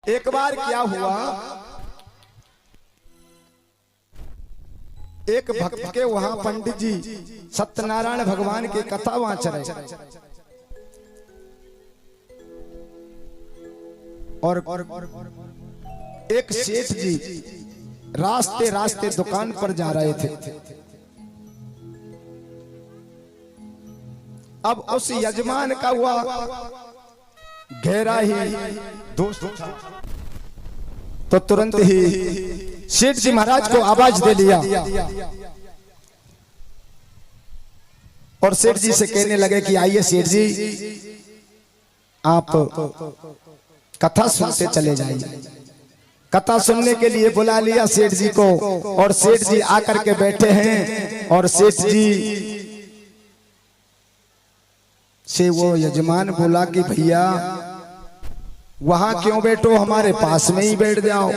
एक बार क्या हुआ, एक भक्त के वहां पंडित जी सत्यनारायण भगवान की कथा वांच रहे और एक सेठ जी रास्ते रास्ते दुकान पर जा रहे थे। अब उस यजमान का हुआ गहरा ही दोस्त था, तो तुरंत ही सेठ जी महाराज को आवाज दे लिया और सेठ जी से कहने लगे कि आइए सेठ जी आप कथा सुनते चले जाइए। कथा सुनने के लिए बुला लिया सेठ जी को और सेठ जी आकर के बैठे हैं और सेठ जी से वो यजमान बोला कि भैया वहां क्यों बैठो, हमारे पास में ही बैठ जाओ।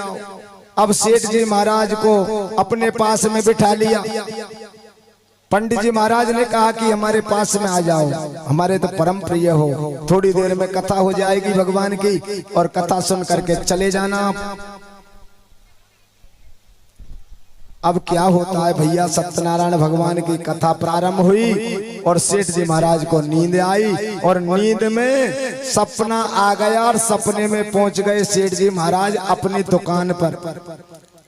अब सेठ जी महाराज को अपने पास में बिठा लिया। पंडित जी महाराज ने कहा कि हमारे पास में आ जाओ, हमारे तो परम प्रिय हो, थोड़ी देर में कथा हो जाएगी भगवान की और कथा सुन करके चले जाना। अब क्या होता है भैया, सत्यनारायण भगवान की कथा प्रारंभ हुई और सेठ जी महाराज को नींद आई और नींद में सपना आ गया और सपने में पहुंच गए सेठ जी महाराज अपनी दुकान पर,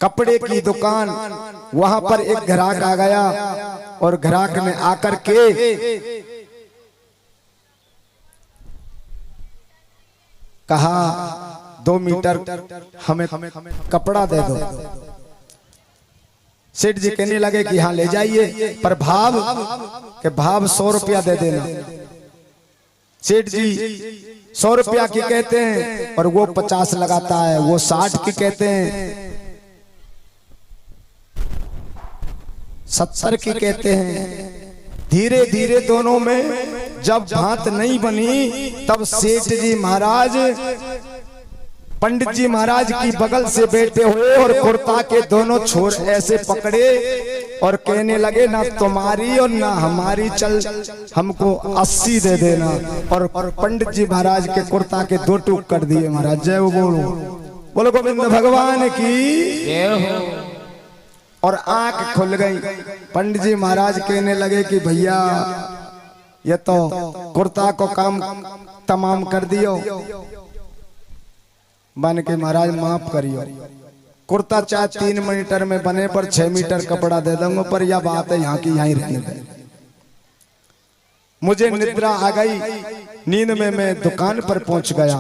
कपड़े की दुकान। वहां पर एक ग्राहक आ गया और ग्राहक ने आकर के कहा 2 मीटर हमें कपड़ा दे दो। सेठ जी कहने लगे कि हाँ ले जाइए, पर भाव 100 रुपया दे देना। सेठ जी 100 रुपया की कहते हैं और वो 50 लगाता है, वो 60 की कहते हैं, 70 की कहते हैं। धीरे धीरे दोनों में जब बात नहीं बनी तब सेठ जी महाराज पंडित जी महाराज की बगल से बैठे हुए और कुर्ता के दोनों छोर ऐसे पकड़े और कहने लगे ना तुम्हारी और ना हमारी, चल हमको 80 दे देना। और पंडित जी महाराज के कुर्ता के 2 टूक कर दिए। महाराज जय बोलो, बोलो गोविंद भगवान की जय हो। और आंख खुल गई। पंडित जी महाराज कहने लगे कि भैया ये तो कुर्ता को काम तमाम कर दियो, बन के महाराज माफ करियो। कुर्ता चाहे 3 मीटर में बने पर 6 मीटर कपड़ा दे दूंगा, पर यह बात है यहाँ की यहीं रहने दे। मुझे निद्रा आ गई, नींद में मैं दुकान पर पहुंच गया।